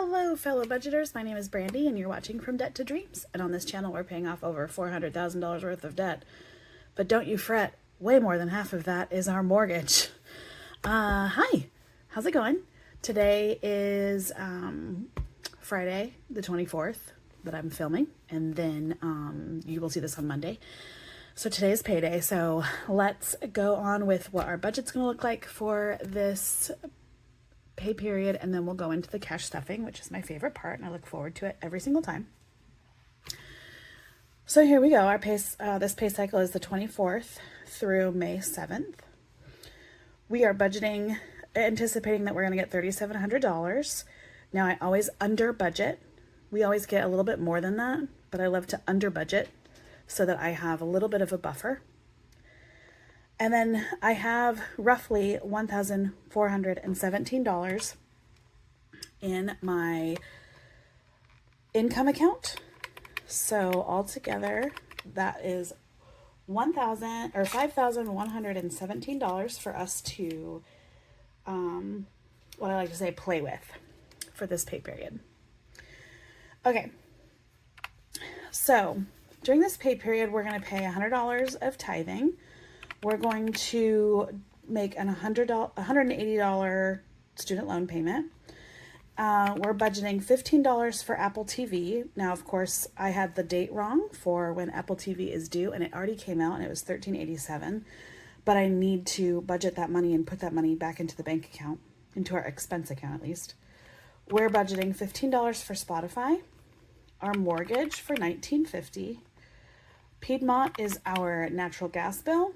Hello, fellow budgeters. My name is Brandy, and you're watching From Debt to Dreams. And on this channel, we're paying off over $400,000 worth of debt. But don't you fret, way more than half of that is our mortgage. Hi, how's it going? Today is Friday, the 24th, that I'm filming, and then you will see this on Monday. So today is payday, so let's go on with what our budget's going to look like for this pay period, and then we'll go into the cash stuffing, which is my favorite part, and I look forward to it every single time. So here we go. Our this pay cycle is the 24th through May 7th. We are budgeting, anticipating that we're going to get $3,700. Now, I always under budget. We always get a little bit more than that, but I love to under budget so that I have a little bit of a buffer. And then I have roughly $1,417 in my income account. So altogether, that is $5,117 for us to, what I like to say, play with for this pay period. Okay, so during this pay period, we're going to pay $100 of tithing. We're going to make an $180 student loan payment. We're budgeting $15 for Apple TV. Now, of course, I had the date wrong for when Apple TV is due, and it already came out, and it was $13.87. But I need to budget that money and put that money back into the bank account, into our expense account at least. We're budgeting $15 for Spotify. Our mortgage for $19.50. Piedmont is our natural gas bill.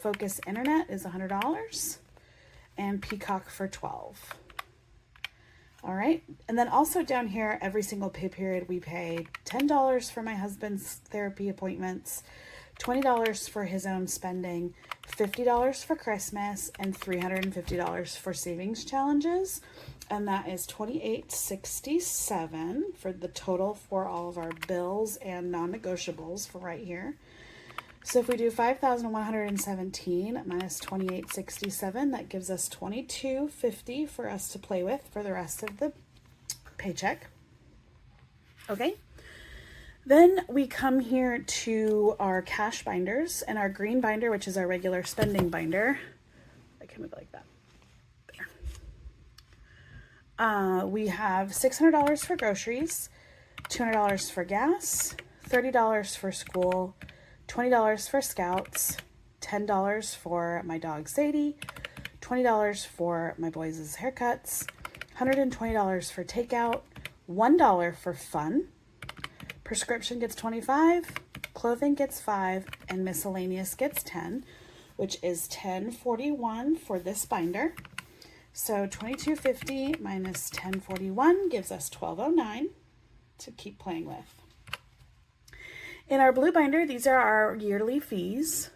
Focus Internet is $100, and Peacock for $12. All right, and then also down here, every single pay period, we pay $10 for my husband's therapy appointments, $20 for his own spending, $50 for Christmas, and $350 for savings challenges, and that is $28.67 for the total for all of our bills and non-negotiables for right here. So if we do 5,117 minus 28.67, that gives us 22.50 for us to play with for the rest of the paycheck. Okay. Then we come here to our cash binders and our green binder, which is our regular spending binder. I can move it like that. There. We have $600 for groceries, $200 for gas, $30 for school, $20 for scouts, $10 for my dog Sadie, $20 for my boys' haircuts, $120 for takeout, $1 for fun, prescription gets $25, clothing gets $5, and miscellaneous gets $10, which is $10.41 for this binder. So $22.50 minus $10.41 gives us $12.09 to keep playing with. In our blue binder, these are our yearly fees.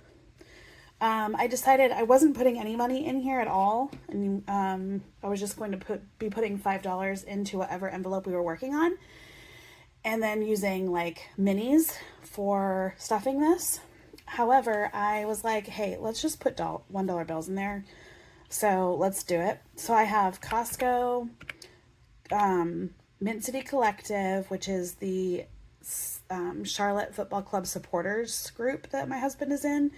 I decided I wasn't putting any money in here at all, and I was just going to be putting $5 into whatever envelope we were working on, and then using like minis for stuffing this. However, I was like, hey, let's just put $1 bills in there. So let's do it. So I have Costco, Mint City Collective, which is the Charlotte Football Club supporters group that my husband is in,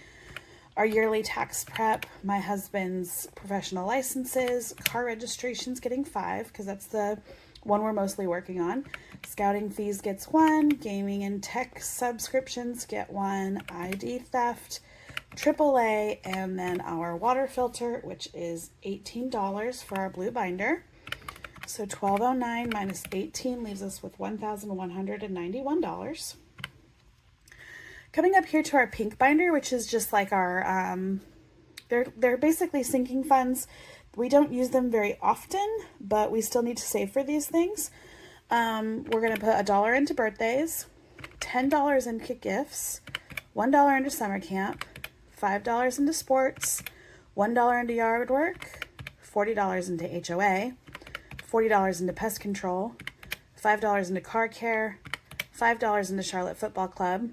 our yearly tax prep, my husband's professional licenses, car registrations getting $5 because that's the one we're mostly working on, scouting fees gets $1, gaming and tech subscriptions get $1, ID theft, AAA, and then our water filter, which is $18 for our blue binder. So $12.09 minus 18 leaves us with $1,191. Coming up here to our pink binder, which is just like our, they're basically sinking funds. We don't use them very often, but we still need to save for these things. We're going to put $1 into birthdays, $10 into gifts, $1 into summer camp, $5 into sports, $1 into yard work, $40 into HOA, $40 into pest control, $5 into car care, $5 into Charlotte Football Club,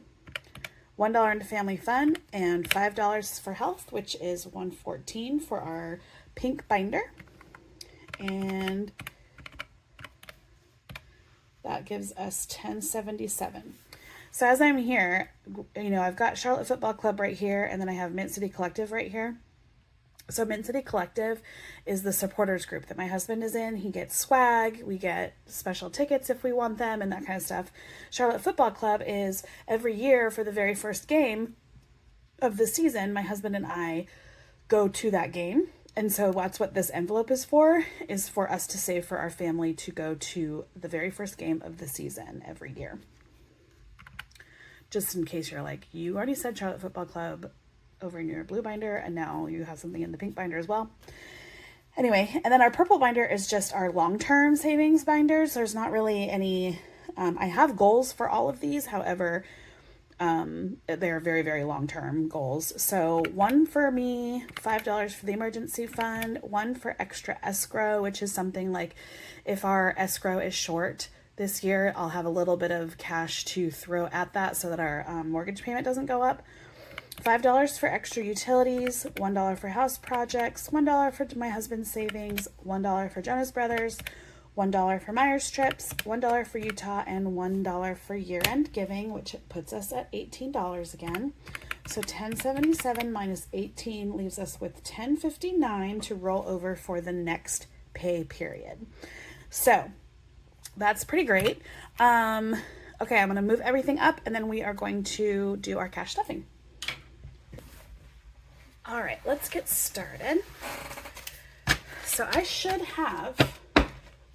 $1 into family fun, and $5 for health, which is $114 for our pink binder. And That gives us $10.77. So as I'm here, you know, I've got Charlotte Football Club right here, and then I have Mint City Collective right here. So Mint City Collective is the supporters group that my husband is in. He gets swag, we get special tickets if we want them, and that kind of stuff. Charlotte Football Club is every year for the very first game of the season, my husband and I go to that game. And so that's what this envelope is for us to save for our family to go to the very first game of the season every year. Just in case you're like, you already said Charlotte Football Club over in your blue binder, and now you have something in the pink binder as well. Anyway, and then our purple binder is just our long-term savings binders. There's not really any, I have goals for all of these. However, they're very, very long-term goals. So one for me, $5 for the emergency fund, one for extra escrow, which is something like if our escrow is short this year, I'll have a little bit of cash to throw at that so that our mortgage payment doesn't go up. $5 for extra utilities, $1 for house projects, $1 for my husband's savings, $1 for Jonas Brothers, $1 for Myers trips, $1 for Utah, and $1 for year-end giving, which puts us at $18 again. So $10.77 minus 18 leaves us with $10.59 to roll over for the next pay period. So that's pretty great. Okay, I'm going to move everything up, and then we are going to do our cash stuffing. All right, let's get started. So I should have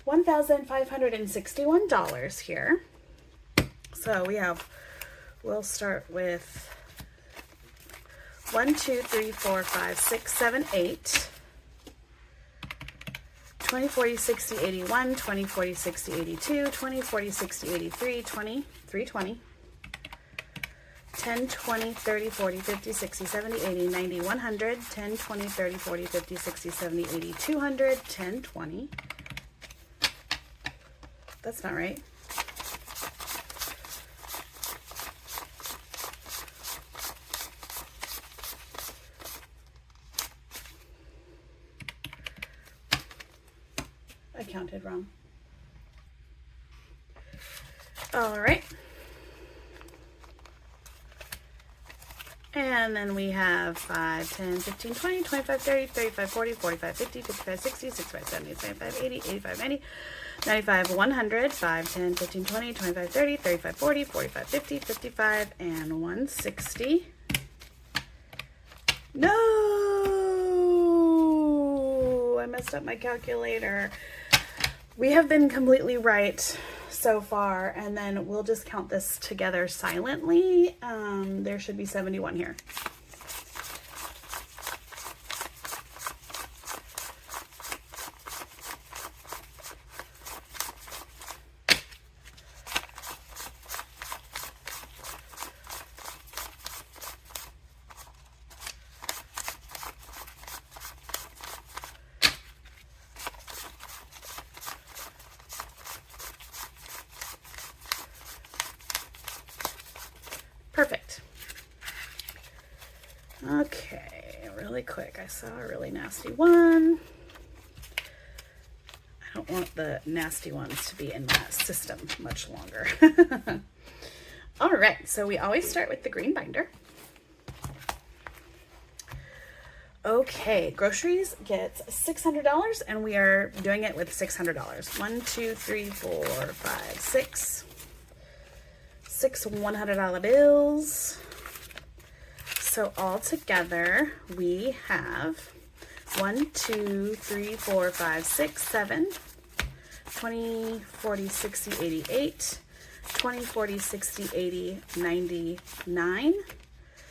$1,561 here. So we'll start with 1, 2, 3, 4, 5, 6, 7, 8. 20, 40, 60, 81, 20, 40, 60, 82, 20, 40, 60, 83, 20, 320, 10, 20, 30, 40, 50, 60, 70, 80, 90, 100, 10, 20, 30, 40, 50, 60, 70, 80, 200, 10, 20. That's not right. I counted wrong. All right. And then we have 5, 10, 15, 20, 25, 30, 35, 40, 45, 50, 55, 60, 65, 70, 75, 80, 85, 90, 95, 100, 5, 10, 15, 20, 25, 30, 35, 40, 45, 50, 55, and 160. No! I messed up my calculator. We have been completely right so far, and then we'll just count this together silently. There should be 71 here. Perfect. Okay, really quick. I saw a really nasty one. I don't want the nasty ones to be in that system much longer. All right, so we always start with the green binder. Okay, groceries gets $600, and we are doing it with $600. 1, 2, 3, 4, 5, 6. 6 $100 bills. So all together we have 1, 2, 3, 4, 5, 6, 7, 20, 40, 60, 88, 20, 40, 60, 80, 99,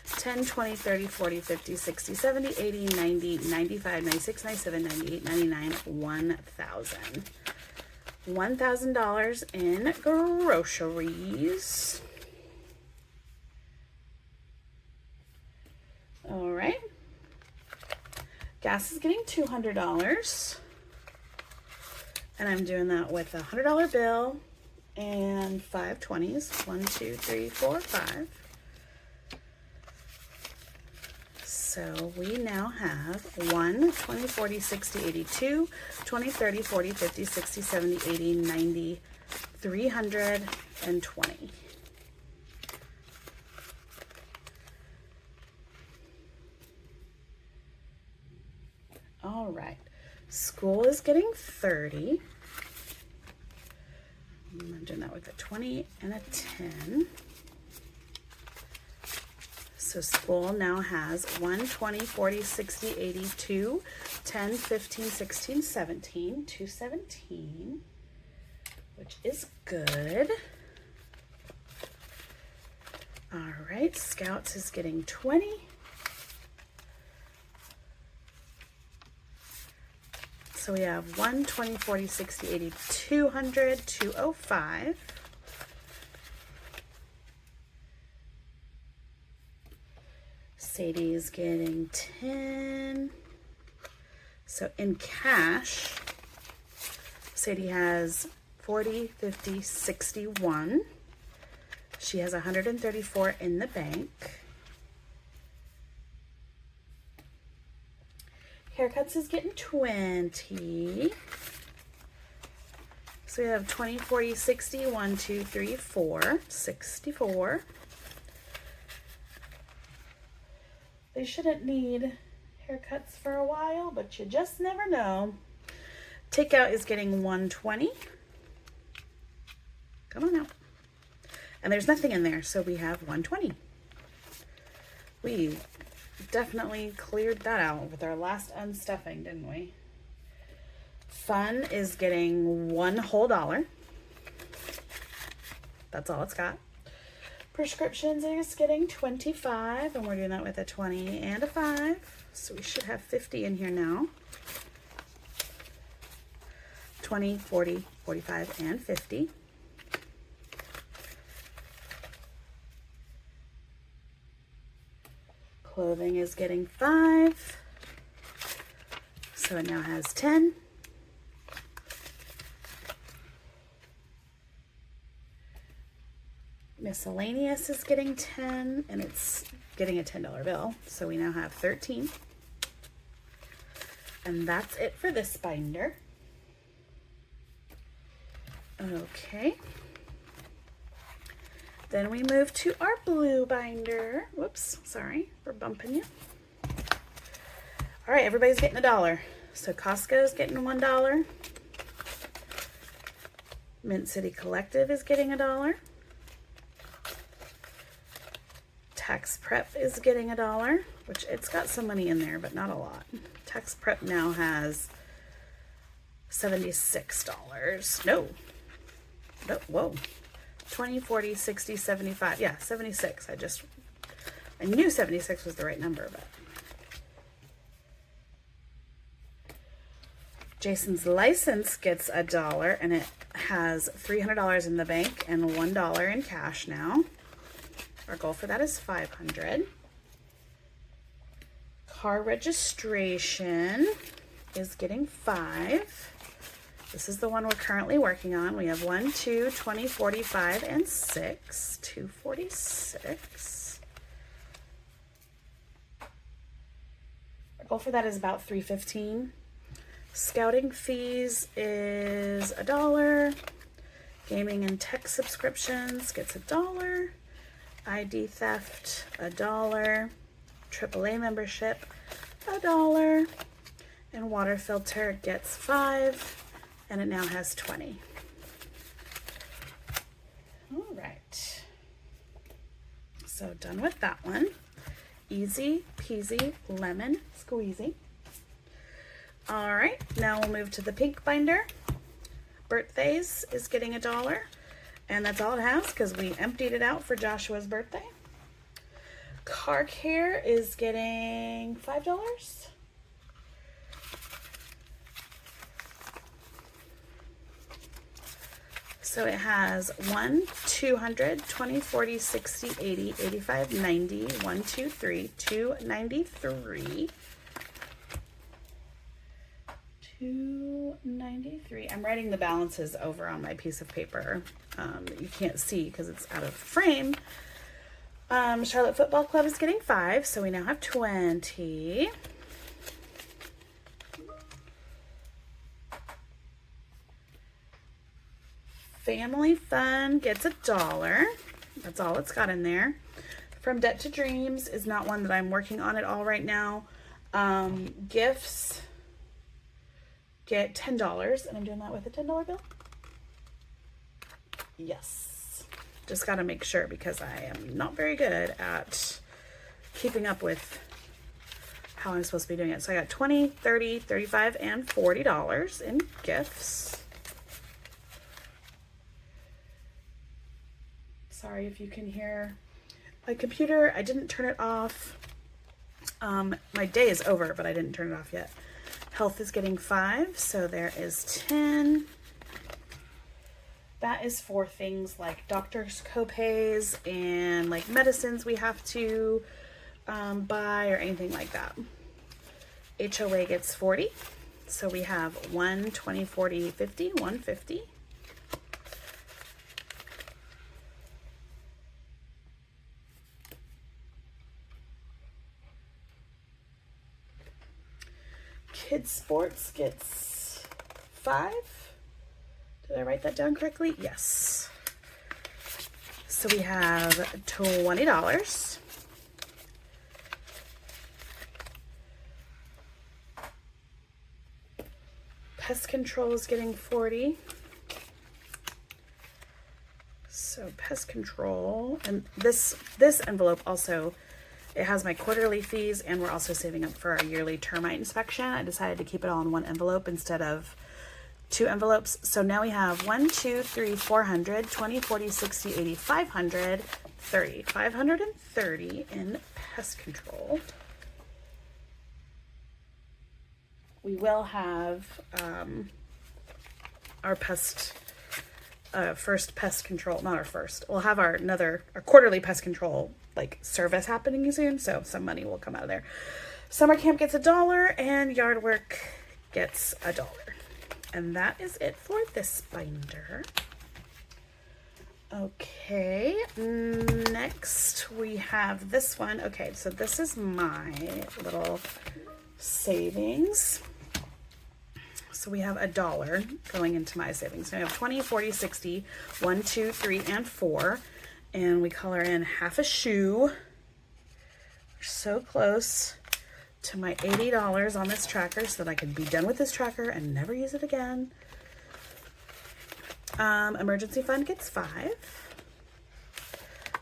10, 20, 30, 40, 50, 60, 70, 80, 90, 95, 96, 97, 98, 99, 1,000. $1,000 in groceries. All right. Gas is getting $200. And I'm doing that with a $100 bill and 5 20s. 1, 2, 3, 4, 5. So we now have 1, 20, 40, 60, 82, 20, 30, 40, 50, 60, 70, 80, 90, $320. All right, school is getting 30. I'm doing that with a 20 and a 10. So school now has 1, 20, 40, 60, 80, 2, 10, 15, 16, 17, 217, which is good. All right, Scouts is getting 20. So we have 1, 20, 40, 60, 80, 200, 205. Sadie is getting 10. So in cash, Sadie has 40, 50, 61. She has 134 in the bank. Haircuts is getting 20. So we have 20, 40, 60, 1, 2, 3, 4, 64. They shouldn't need haircuts for a while, but you just never know. Takeout is getting 120. Come on out. And there's nothing in there, so we have 120. We definitely cleared that out with our last unstuffing, didn't we? Fun is getting $1 whole. That's all it's got. Prescriptions is getting 25, and we're doing that with a 20 and a 5. So we should have 50 in here now. 20, 40, 45, and 50. Clothing is getting 5. So it now has 10. Miscellaneous is getting 10, and it's getting a $10 bill. So we now have 13. And that's it for this binder. Okay. Then we move to our blue binder. Whoops, sorry for bumping you. All right, everybody's getting $1. So Costco's getting $1. Mint City Collective is getting $1. Tax Prep is getting $1, which it's got some money in there, but not a lot. Tax Prep now has $76. No, whoa. 20, 40, 60, 75. Yeah, 76. I knew 76 was the right number, but. Jason's license gets $1, and it has $300 in the bank and $1 in cash now. Our goal for that is 500. Car registration is getting 5. This is the one we're currently working on. We have 1, 2, 20, 45, and 6. 246. Our goal for that is about 315. Scouting fees is $1. Gaming and tech subscriptions gets $1. ID theft, $1. AAA membership, $1. And water filter gets 5. And it now has 20. All right. So done with that one. Easy peasy lemon squeezy. All right, now we'll move to the pink binder. Birthdays is getting $1. And that's all it has because we emptied it out for Joshua's birthday. Car care is getting $5. So it has 1, 200, 20, 40, 60, 80, 85, 90, 1, 2, 3, 293. 293. I'm writing the balances over on my piece of paper that you can't see because it's out of frame. Charlotte Football Club is getting 5, so we now have 20. Family Fun gets $1. That's all it's got in there. From Debt to Dreams is not one that I'm working on at all right now. Gifts get $10, and I'm doing that with a $10 bill. Yes. Just got to make sure because I am not very good at keeping up with how I'm supposed to be doing it. So I got $20, $30, $35, and $40 in gifts. Sorry if you can hear my computer. I didn't turn it off. My day is over, but I didn't turn it off yet. Health is getting 5, so there is 10. That is for things like doctor's copays and like medicines we have to buy or anything like that. HOA gets 40. So we have 1, 20, 40, 50, 150. Kids Sports gets 5. Did I write that down correctly? Yes. So we have $20. Pest Control is getting 40. So Pest Control, and this envelope also, it has my quarterly fees, and we're also saving up for our yearly termite inspection. I decided to keep it all in one envelope instead of 2 envelopes. So now we have 1, 2, 3, 400, 20, 40, 60, 80, 500, 30. 530 in Pest Control. We will have our first pest control, not our first. We'll have our quarterly pest control like service happening soon, so some money will come out of there. Summer camp gets $1 and yard work gets $1. And that is it for this binder. Okay, next we have this one. Okay, so this is my little savings. So we have $1 going into my savings. So we have 20, 40, 60, 1, 2, 3, and 4. And we color in half a shoe. We're so close to my $80 on this tracker so that I can be done with this tracker and never use it again. Emergency fund gets 5.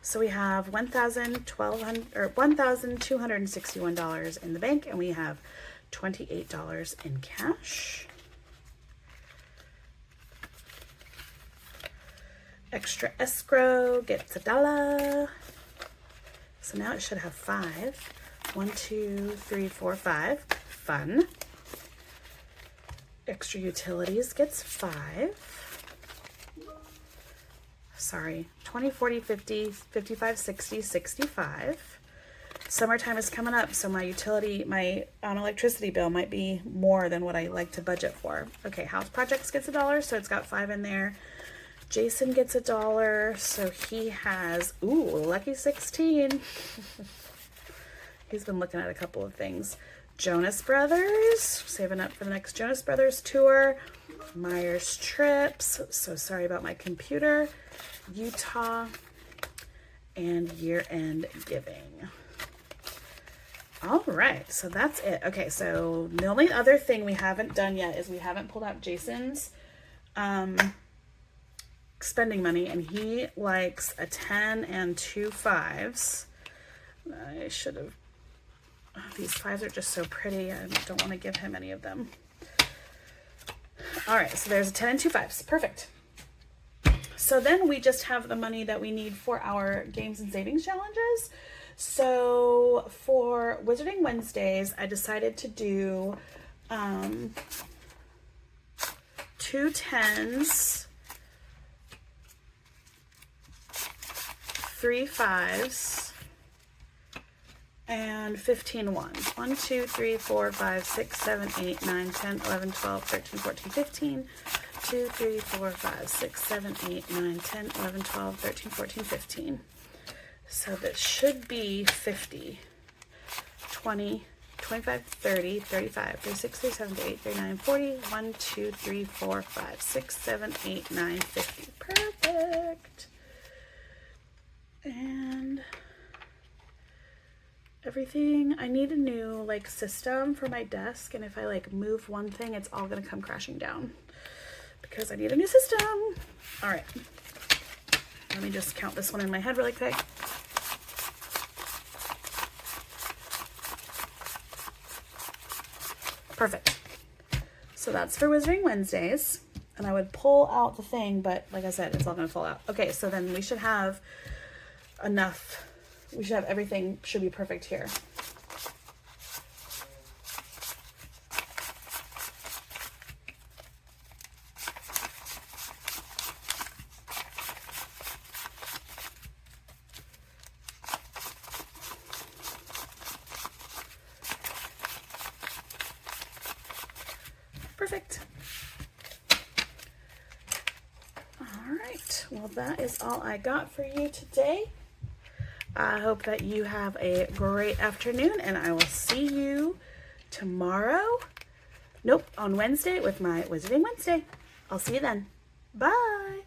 So we have $1,261 in the bank, and we have $28 in cash. Extra escrow gets $1. So now it should have 5. 1, 2, 3, 4, 5. Fun. Extra utilities gets 5. Sorry, 20, 40, 50, 55, 60, 65. Summertime is coming up, so my electricity bill might be more than what I like to budget for. Okay, house projects gets $1, so it's got 5 in there. Jason gets $1, so he has, lucky 16. He's been looking at a couple of things. Jonas Brothers, saving up for the next Jonas Brothers tour. Myers Trips, so sorry about my computer. Utah, and year-end giving. All right, so that's it. Okay, so the only other thing we haven't done yet is we haven't pulled out Jason's spending money, and he likes a 10 and 2 5s. I should have, these 5s are just so pretty. I don't want to give him any of them. All right, so there's a 10 and 2 5s. Perfect. So then we just have the money that we need for our games and savings challenges. So for Wizarding Wednesdays, I decided to do 2 10s, 3 5s, and 15 1s. 1, 2, 3, 4, 5, 6, 7, 8, 9, 10, 11, 12, 13, 14, 15. 2, 3, 4, 5, 6, 7, 8, 9, 10, 11, 12, 13, 14, 15. So this should be 50, 20, 25, 30, 35, 36, 37, 38, 39, 40, 1, 2, 3, 4, 5, 6, 7, 8, 9, 50. everything. I need a new like system for my desk, and if I like move one thing, it's all gonna come crashing down because I need a new system. All right, let me just count this one in my head really quick. Perfect. So that's for Wizarding Wednesdays. And I would pull out the thing, but like I said, it's all gonna fall out. Okay, so then we should have enough. We should have everything should be perfect here. Perfect. All right, well, that is all I got for you today. I hope that you have a great afternoon, and I will see you tomorrow. Nope, on Wednesday with my Wizarding Wednesday. I'll see you then. Bye.